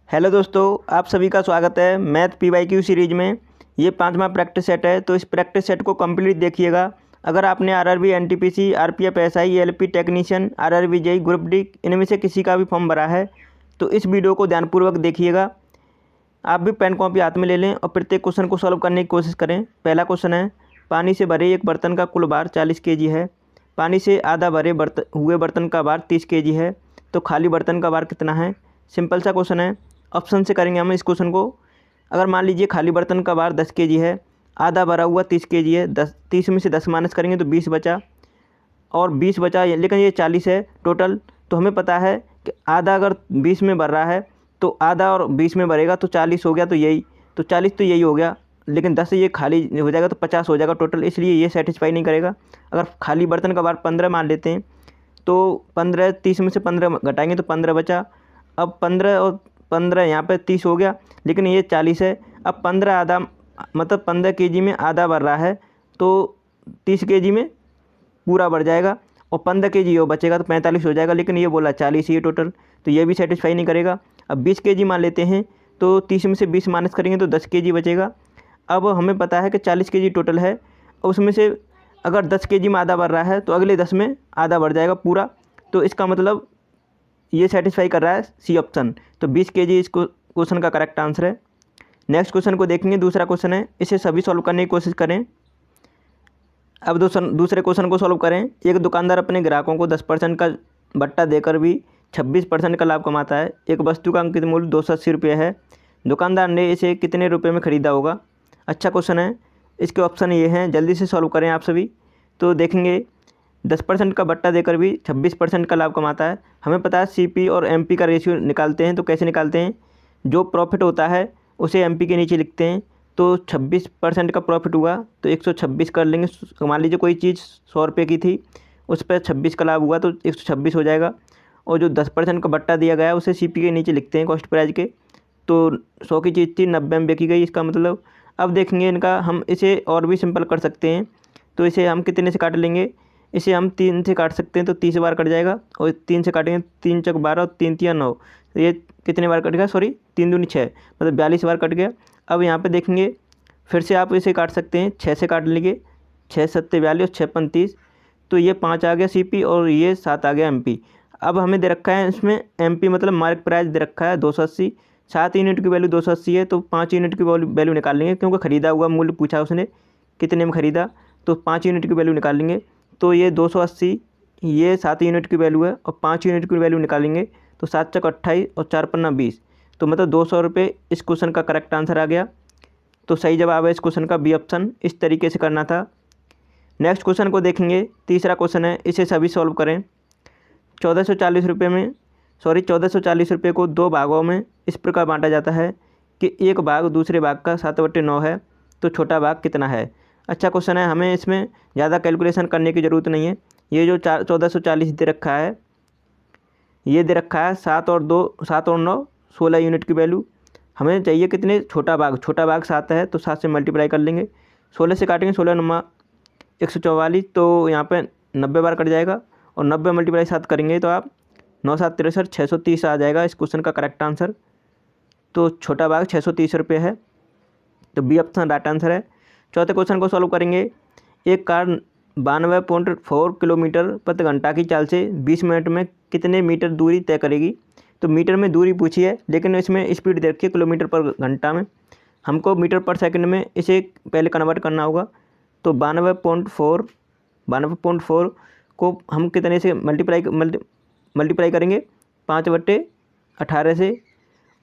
Hello दोस्तों, आप सभी का स्वागत है मैथ PYQ सीरीज में। ये 5वां प्रैक्टिस सेट है, तो इस प्रैक्टिस सेट को कंप्लीट देखिएगा। अगर आपने RRB NTPC RPF SI LP technician RRB JEE group D इनमें से किसी का भी फॉर्म भरा है तो इस वीडियो को ध्यानपूर्वक देखिएगा। आप भी पेन कॉपी हाथ में ले लें और प्रत्येक क्वेश्चन को सॉल्व करने की कोशिश करें। पहला क्वेश्चन है, पानी से भरे एक बर्तन का कुल भार 40 kg है। पानी से आधा भरे हुए बर्तन का भार 30 kg है, तो खाली बर्तन का भार कितना है। सिंपल सा क्वेश्चन है, ऑप्शन से करेंगे हम इस क्वेश्चन को। अगर मान लीजिए खाली बर्तन का भार 10 kg है, आधा भरा हुआ 30 kg है, 30 में से 10 माइनस करेंगे तो 20 बचा, और 20 बचा लेकिन ये 40 है टोटल। तो हमें पता है कि आधा अगर 20 में भर रहा है तो आधा और 20 में भरेगा तो 40 हो गया, तो यही तो 40 तो यही हो गया, लेकिन 10 से ये खाली हो जाएगा तो 50 हो जाएगा टोटल, इसलिए ये सेटिस्फाई नहीं करेगा। अगर खाली बर्तन का भार 15 मान लेते हैं तो 15 30 में से 15 घटाएंगे तो 15 बचा। अब 15 और 15 यहाँ पे 30 हो गया, लेकिन ये 40 है। अब 15 आधा मतलब 15 kg में आधा भर रहा है तो 30 kg में पूरा बढ़ जाएगा, और 15 kg वो बचेगा तो 45 हो जाएगा, लेकिन ये बोला 40 ही है टोटल, तो ये भी सेटिस्फाई नहीं करेगा। अब 20 kg मान लेते हैं तो 30 में से 20 माइनस करेंगे तो 10 kg बचेगा। अब हमें पता है कि 40 kg टोटल है, और उसमें से अगर 10 kg में आधा बढ़ रहा है तो अगले 10 में आधा बढ़ जाएगा पूरा, तो इसका मतलब ये सेटिस्फाई कर रहा है सी ऑप्शन। तो 20 kg इस क्वेश्चन का करेक्ट आंसर है। नेक्स्ट क्वेश्चन को देखेंगे, दूसरा क्वेश्चन है, इसे सभी सॉल्व करने की कोशिश करें। अब दूसरे क्वेश्चन को सॉल्व करें। एक दुकानदार अपने ग्राहकों को 10% का बट्टा देकर भी 26% का लाभ कमाता है। एक वस्तु का अंकित मूल्य 280 रुपये है। दुकानदार ने इसे कितने रुपये में ख़रीदा होगा। अच्छा क्वेश्चन है, इसके ऑप्शन ये हैं, जल्दी से सॉल्व करें आप सभी। तो देखेंगे 10% का बट्टा देकर भी 26% का लाभ कमाता है। हमें पता है CP और MP का रेशियो निकालते हैं, तो कैसे निकालते हैं, जो प्रॉफिट होता है उसे MP के नीचे लिखते हैं। तो 26% का प्रॉफिट हुआ तो 126 कर लेंगे। मान लीजिए कोई चीज़ 100 रुपये की थी, उस पर 26 का लाभ हुआ तो 126 हो जाएगा, और जो 10% का बट्टा दिया गया उसे CP के नीचे लिखते हैं कॉस्ट प्राइस के। तो 100 की चीज़ थी, 90 में बेची गई, इसका मतलब। अब देखेंगे इनका, हम इसे और भी सिंपल कर सकते हैं। तो इसे हम कितने से काट लेंगे, इसे हम 3 से काट सकते हैं, तो 30 बार कट जाएगा, और 3 से काटेंगे 3 चौक 12 और 3 तिया 9, तो ये कितने बार कट गया, सॉरी 3 दूनी 6, मतलब 42 बार कट गया। अब यहाँ पे देखेंगे फिर से आप इसे काट सकते हैं, 6 से काट लेंगे, 6 सत्ते 42 और 6 35, तो ये 5 आ गया CP और ये 7 आ गया MP। अब हमें दे रखा है इसमें MP मतलब मार्क प्राइस दे रखा है 280, 7 यूनिट की वैल्यू 280 है, तो 5 यूनिट की वैल्यू निकाल लेंगे, क्योंकि ख़रीदा हुआ मूल्य पूछा उसने कितने में ख़रीदा, तो 5 यूनिट की वैल्यू निकाल लेंगे। तो ये 280, ये 7 यूनिट की वैल्यू है, और 5 यूनिट की वैल्यू निकालेंगे तो 7 चक 28 और 4 पन्ना 20, तो मतलब 200 रुपये इस क्वेश्चन का करेक्ट आंसर आ गया। तो सही जवाब है इस क्वेश्चन का बी ऑप्शन, इस तरीके से करना था। नेक्स्ट क्वेश्चन को देखेंगे, तीसरा क्वेश्चन है, इसे सभी सॉल्व करें। 1440 रुपये को 2 भागों में इस प्रकार बांटा जाता है कि एक भाग दूसरे भाग का 7/9 है, तो छोटा भाग कितना है। अच्छा क्वेश्चन है, हमें इसमें ज़्यादा कैलकुलेशन करने की ज़रूरत नहीं है। ये जो 1440 दे रखा है, ये दे रखा है 7 और 9 16 यूनिट की वैल्यू। हमें चाहिए कितने, छोटा भाग 7 है, तो 7 से मल्टीप्लाई कर लेंगे, 16 से काटेंगे, 16 नमा 144, तो यहाँ पे 90 बार कट जाएगा, और 90 मल्टीप्लाई 7 करेंगे तो आप 9 7 63 630 आ जाएगा इस क्वेश्चन का करेक्ट आंसर। तो छोटा भाग 630 रुपये है, तो बी ऑप्शन राइट आंसर है। चौथे क्वेश्चन को सॉल्व करेंगे। एक कार 92.4 किलोमीटर प्रति घंटा की चाल से 20 मिनट में कितने मीटर दूरी तय करेगी। तो मीटर में दूरी पूछी है, लेकिन इसमें स्पीड दे रखी है किलोमीटर पर घंटा में, हमको मीटर पर सेकंड में इसे पहले कन्वर्ट करना होगा। तो 92.4 को हम कितने से मल्टीप्लाई करेंगे, 5/18 से,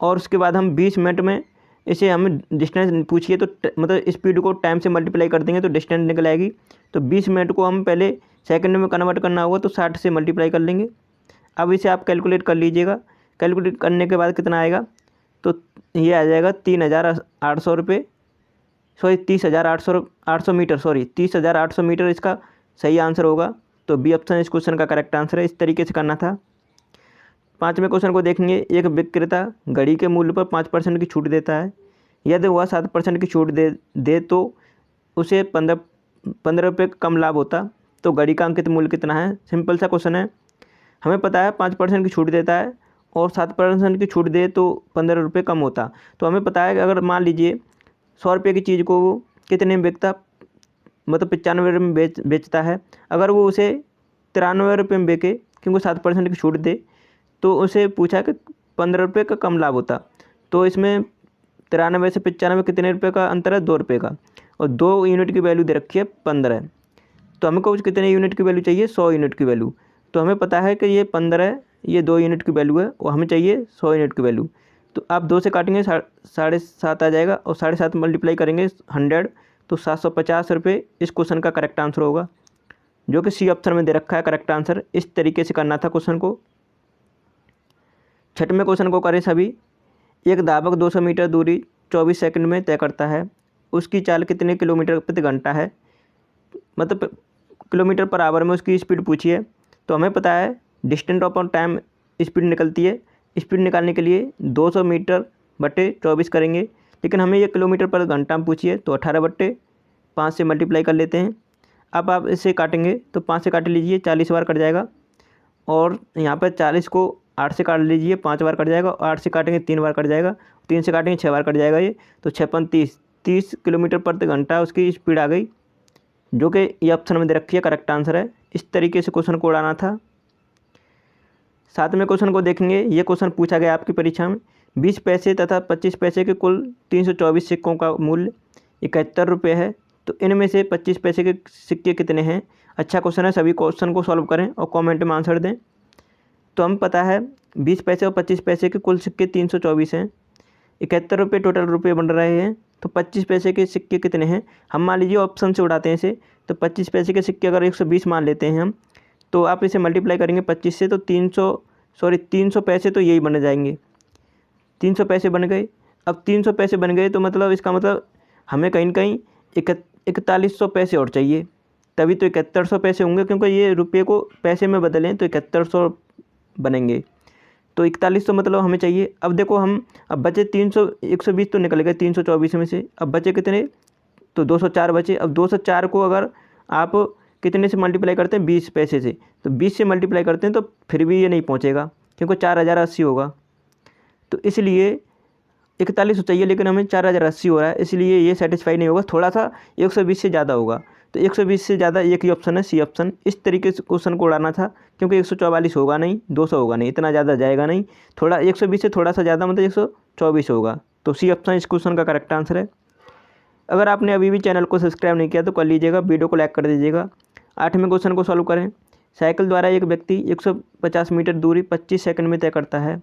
और उसके बाद हम 20 मिनट में इसे हमें डिस्टेंस पूछिए तो मतलब स्पीड को टाइम से मल्टीप्लाई कर देंगे तो डिस्टेंस निकल आएगी। तो 20 मिनट को हम पहले सेकंड में कन्वर्ट करना होगा, तो 60 से मल्टीप्लाई कर लेंगे। अब इसे आप कैलकुलेट कर लीजिएगा, कैलकुलेट करने के बाद कितना आएगा, तो ये आ जाएगा 3800 रुपये, सॉरी 30,800 मीटर, सॉरी 30,800 मीटर इसका सही आंसर होगा। तो बी ऑप्शन इस क्वेश्चन का करेक्ट आंसर है, इस तरीके से करना था। पाँचवें क्वेश्चन को देखेंगे। एक विक्रेता घड़ी के मूल्य पर 5% की छूट देता है। यदि वह 7% की छूट दे तो उसे 15 रुपये कम लाभ होता, तो घड़ी का अंकित मूल्य कितना है। सिंपल सा क्वेश्चन है, हमें पता है 5% की छूट देता है और 7% की छूट दे तो 15 रुपये कम होता। तो हमें पता है कि अगर मान लीजिए 100 रुपये की चीज़ को वो कितने में बेचता, मतलब 95 रुपये में बेचता है, अगर वो उसे 93 रुपये में बेचे क्योंकि 7% की छूट दे, तो उसे पूछा कि 15 रुपये का कम लाभ होता। तो इसमें 93 से 95 कितने रुपये का अंतर है, 2 रुपये का, और 2 यूनिट की वैल्यू दे रखी है 15। तो हमको कितने यूनिट की वैल्यू चाहिए, 100 यूनिट की वैल्यू। तो हमें पता है कि ये 15 है, ये 2 यूनिट की वैल्यू है, और हमें चाहिए 100 यूनिट की वैल्यू। तो आप 2 से काटेंगे 7.5 आ जाएगा, और 7.5 मल्टीप्लाई करेंगे 100, तो 750 रुपये इस क्वेश्चन का करेक्ट आंसर होगा, जो कि सी ऑप्शन में दे रखा है करेक्ट आंसर। इस तरीके से करना था क्वेश्चन को। छठवें क्वेश्चन को करें सभी। एक धावक 200 मीटर दूरी 24 सेकंड में तय करता है, उसकी चाल कितने किलोमीटर प्रति घंटा है, मतलब किलोमीटर पर आवर में उसकी स्पीड पूछी है। तो हमें पता है डिस्टेंस अपॉन टाइम स्पीड निकलती है। स्पीड निकालने के लिए 200 मीटर बटे 24 करेंगे, लेकिन हमें ये किलोमीटर पर घंटा में पूछी है, तो 18 बटे 5 से मल्टीप्लाई कर लेते हैं। अब आप इसे काटेंगे तो 5 से काट लीजिए, 40 बार कट जाएगा, और यहाँ पर 40 को 8 से काट लीजिए, 5 बार कट जाएगा, और 8 से काटेंगे 3 बार कट जाएगा, 3 से काटेंगे 6 बार कट जाएगा ये, तो 6 30 किलोमीटर प्रति घंटा उसकी स्पीड आ गई, जो कि ये ऑप्शन में दे रखी है करेक्ट आंसर है। इस तरीके से क्वेश्चन को उड़ाना था। 7वें क्वेश्चन को देखेंगे। ये क्वेश्चन पूछा गया आपकी परीक्षा में। 20 पैसे तथा 25 पैसे के कुल 324 सिक्कों का मूल्य 71 रुपये है, तो इनमें से 25 पैसे के सिक्के कितने हैं। अच्छा क्वेश्चन है, सभी क्वेश्चन को सॉल्व करें और कमेंट में आंसर दें। तो हम पता है 20 पैसे और 25 पैसे के कुल सिक्के 324 हैं, 71 रुपये टोटल रुपये बन रहे हैं। तो 25 पैसे के सिक्के कितने हैं, हम मान लीजिए ऑप्शन से उड़ाते हैं इसे। तो 25 पैसे के सिक्के अगर 120 मान लेते हैं हम, तो आप इसे मल्टीप्लाई करेंगे 25 से, तो 300 पैसे तो यही बन जाएंगे। 300 पैसे बन गए। अब 300 पैसे बन गए तो मतलब इसका मतलब हमें कहीं ना कहीं 4100 पैसे और चाहिए, तभी तो 7100 पैसे होंगे, क्योंकि ये रुपये को पैसे में बदलें तो 7100 बनेंगे। तो 4100 मतलब हमें चाहिए। अब देखो हम, अब बचे 300, 120 तो निकल गए 324 में से, अब बचे कितने, तो 204 बचे। अब 204 को अगर आप कितने से मल्टीप्लाई करते हैं, 20 पैसे से, तो 20 से मल्टीप्लाई करते हैं तो फिर भी ये नहीं पहुंचेगा, क्योंकि 4080 होगा। तो इसलिए 4100 चाहिए, लेकिन हमें 4080 हो रहा है, इसलिए ये सेटिस्फाई नहीं होगा, थोड़ा सा 120 से ज़्यादा होगा। तो 120 से ज़्यादा एक ही ऑप्शन है, सी ऑप्शन। इस तरीके से क्वेश्चन को उड़ाना था, क्योंकि 144 होगा नहीं, 200 होगा नहीं, इतना ज़्यादा जाएगा नहीं, थोड़ा 120 से थोड़ा सा ज़्यादा मतलब 124 होगा। तो सी ऑप्शन इस क्वेश्चन का करेक्ट आंसर है। अगर आपने अभी भी चैनल को सब्सक्राइब नहीं किया तो कर लीजिएगा, वीडियो को लाइक कर दीजिएगा। 8वें क्वेश्चन को सॉल्व करें। साइकिल द्वारा एक व्यक्ति 150 मीटर दूरी 25 सेकंड में तय करता है,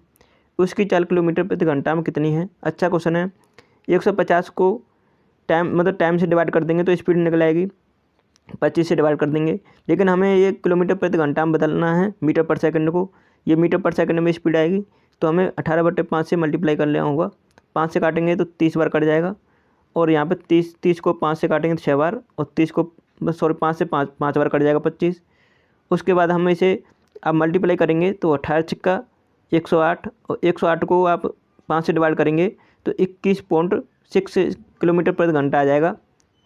उसकी चाल किलोमीटर प्रति घंटा में कितनी है। अच्छा क्वेश्चन है। 150 को टाइम से डिवाइड कर देंगे तो स्पीड निकल आएगी, 25 से डिवाइड कर देंगे, लेकिन हमें ये किलोमीटर प्रति घंटा में बदलना है मीटर पर सेकंड को, ये मीटर पर सेकंड में स्पीड आएगी। तो हमें 18 बटे 5 से मल्टीप्लाई कर लेना होगा। 5 से काटेंगे तो 30 बार कट जाएगा, और यहाँ पे 30 को 5 से काटेंगे तो 6 बार, और 30 को 5 से 5 बार कट जाएगा 25। उसके बाद हम इसे अब मल्टीप्लाई करेंगे तो 18 छिक्का 108, और 108 को आप 5 से डिवाइड करेंगे तो 21.6 किलोमीटर प्रति घंटा आ जाएगा।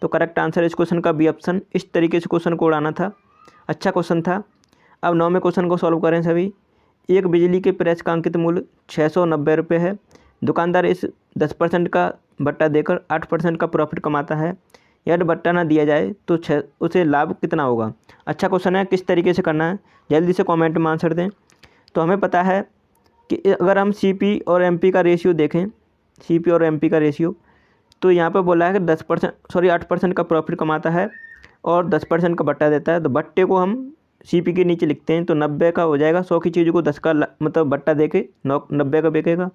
तो करेक्ट आंसर इस क्वेश्चन का बी ऑप्शन। इस तरीके से क्वेश्चन को उड़ाना था। अच्छा क्वेश्चन था। अब 9वें क्वेश्चन को सॉल्व करें सभी। एक बिजली के प्रेस का अंकित मूल्य 690 रुपये है। दुकानदार इस 10% का बट्टा देकर 8% का प्रॉफिट कमाता है। यदि बट्टा ना दिया जाए तो उसे लाभ कितना होगा। अच्छा क्वेश्चन है, किस तरीके से करना है जल्दी से कमेंट में आंसर दें। तो हमें पता है कि अगर हम सीपी और एमपी का रेशियो देखें, सीपी और एमपी का रेशियो, तो यहाँ पर बोला है कि 8% का प्रॉफिट कमाता है और 10% का बट्टा देता है। तो बट्टे को हम सीपी के नीचे लिखते हैं, तो 90 का हो जाएगा। 100 की चीज़ को 10 का मतलब बट्टा दे के 90 का बिकेगा,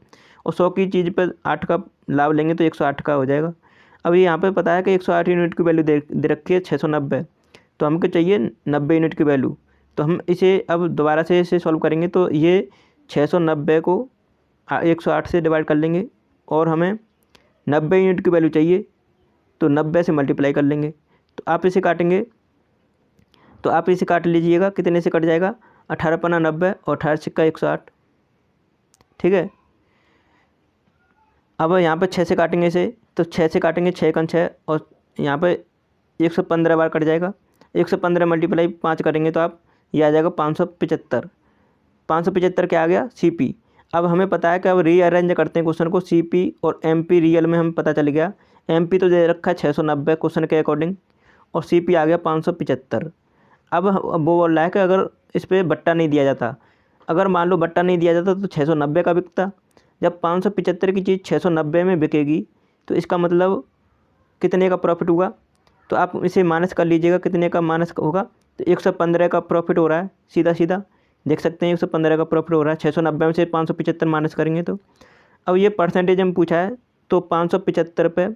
और 100 की चीज़ पर 8 का लाभ लेंगे तो 108 का हो जाएगा। अभी यहाँ पे पता है कि 108 यूनिट की वैल्यू दे रखी है 690, तो हमको चाहिए 90 यूनिट की वैल्यू। तो हम इसे अब दोबारा से इसे सॉल्व करेंगे, तो ये 690 को 108 से डिवाइड कर लेंगे, और हमें 90 यूनिट की वैल्यू चाहिए, तो 90 से मल्टीप्लाई कर लेंगे। तो आप इसे काटेंगे, तो आप इसे काट लीजिएगा, कितने से कट जाएगा, 18 पन्ना 90 और 18 छिक्का 108। ठीक है। अब यहाँ पर 6 से काटेंगे इसे, तो 6 से काटेंगे 6 कन 6, और यहाँ पर 115 बार कट जाएगा। 115 मल्टीप्लाई 5 करेंगे तो आप ये आ जाएगा 575। 575 क्या आ गया, सीपी। अब हमें पता है कि अब रीअरेंज करते हैं क्वेश्चन को, CP और MP रियल में हमें पता चल गया। MP तो दे रखा है 690 क्वेश्चन के अकॉर्डिंग, और CP आ गया 575। अब वो बोल रहा है कि अगर इस पर बट्टा नहीं दिया जाता, अगर मान लो बट्टा नहीं दिया जाता तो 690 का बिकता। जब 575 की चीज़ 690 में बिकेगी तो इसका मतलब कितने का प्रॉफिट हुआ, तो आप इसे माइनस कर लीजिएगा, कितने का माइनस होगा, तो 115 का प्रॉफिट हो रहा है। सीधा सीधा देख सकते हैं 115 का प्रॉफिट हो रहा है। 690 में से 575 माइनस करेंगे तो अब ये परसेंटेज में पूछा है, तो 575 पे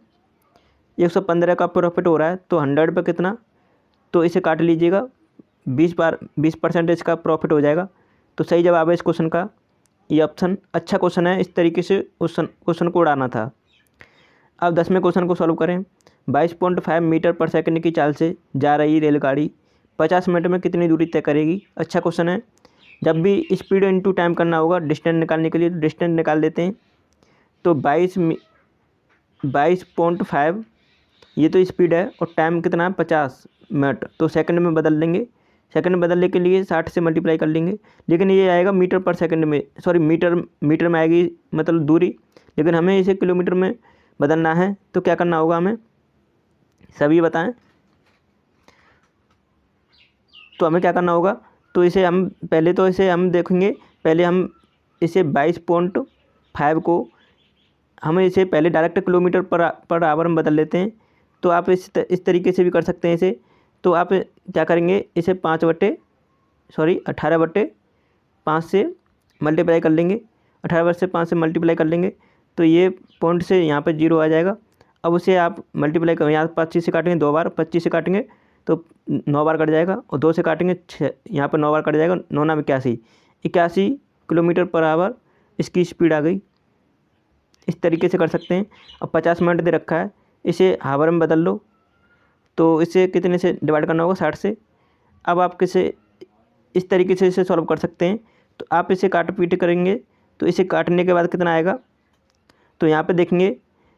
115 का प्रॉफिट हो रहा है, तो 100 पे कितना, तो इसे काट लीजिएगा, 20% का प्रॉफिट हो जाएगा। तो सही जवाब है इस क्वेश्चन का ये ऑप्शन। अच्छा क्वेश्चन है, इस तरीके से क्वेश्चन को उड़ाना था। अब 10वें क्वेश्चन को सॉल्व करें। 22.5 मीटर पर सेकंड की चाल से जा रही रेलगाड़ी 50 मिनट में कितनी दूरी तय करेगी। अच्छा क्वेश्चन है। जब भी स्पीड इनटू टाइम करना होगा डिस्टेंस निकालने के लिए, तो डिस्टेंस निकाल देते हैं। तो 22.5 ये तो स्पीड है, और टाइम कितना है 50 मिनट, तो सेकंड में बदल देंगे। सेकंड में बदलने के लिए 60 से मल्टीप्लाई कर लेंगे, लेकिन ये आएगा मीटर पर सेकंड में, सॉरी मीटर में आएगी मतलब दूरी, लेकिन हमें इसे किलोमीटर में बदलना है। तो क्या करना होगा हमें, सभी बताएं। तो हमें क्या करना होगा, तो इसे हम पहले तो इसे हम देखेंगे, पहले हम इसे 22.5 को हमें इसे पहले डायरेक्ट किलोमीटर पर आवर में बदल लेते हैं। तो आप इस तरीके से भी कर सकते हैं इसे। तो आप क्या करेंगे, इसे 18/5 से मल्टीप्लाई कर लेंगे, 18/5 से मल्टीप्लाई कर लेंगे, तो ये पॉइंट से यहाँ पे 0 आ जाएगा। अब उसे आप मल्टीप्लाई करें, यहाँ 25 से काटेंगे 2 बार, 25 से काटेंगे तो 9 बार कट जाएगा, और 2 से काटेंगे 6, यहाँ पर 9 बार कट जाएगा, 9 9 81 किलोमीटर पर आवर इसकी स्पीड आ गई। इस तरीके से कर सकते हैं। अब 50 मिनट दे रखा है, इसे हावर में बदल लो, तो इसे कितने से डिवाइड करना होगा, 60 से। अब आप किसे इस तरीके से इसे सॉल्व कर सकते हैं। तो आप इसे काट पीट करेंगे, तो इसे काटने के बाद कितना आएगा, तो यहाँ पे देखेंगे,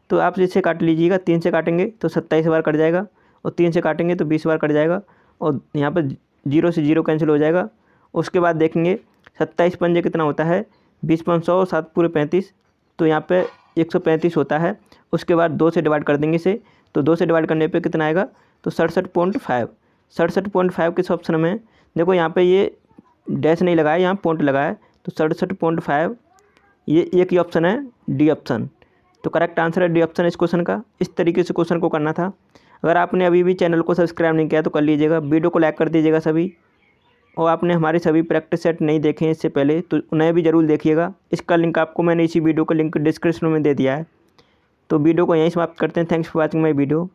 तो आप इसे काट लीजिएगा। 3 से काटेंगे तो 27 बार कट जाएगा, और 3 से काटेंगे तो 20 बार कट जाएगा, और यहाँ पर 0 से 0 कैंसिल हो जाएगा। उसके बाद देखेंगे 27 पंजे कितना होता है, 20×100 7 पूरे 35, तो यहाँ पे 135 होता है। उसके बाद 2 से डिवाइड कर देंगे इसे, तो 2 से डिवाइड करने पे कितना आएगा, तो 67.5 किस ऑप्शन में है? देखो यहाँ पे ये डैश नहीं लगाया, यहाँ पॉइंट लगा है, तो 67.5 ये एक ही ऑप्शन है, डी ऑप्शन। तो करेक्ट आंसर है डी ऑप्शन इस क्वेश्चन का। इस तरीके से क्वेश्चन को करना था। अगर आपने अभी भी चैनल को सब्सक्राइब नहीं किया तो कर लीजिएगा, वीडियो को लाइक कर दीजिएगा सभी, और आपने हमारे सभी प्रैक्टिस सेट नहीं देखे हैं इससे पहले तो उन्हें भी ज़रूर देखिएगा। इसका लिंक आपको मैंने इसी वीडियो का लिंक डिस्क्रिप्शन में दे दिया है। तो वीडियो को यहीं समाप्त करते हैं। Thanks for watching my video.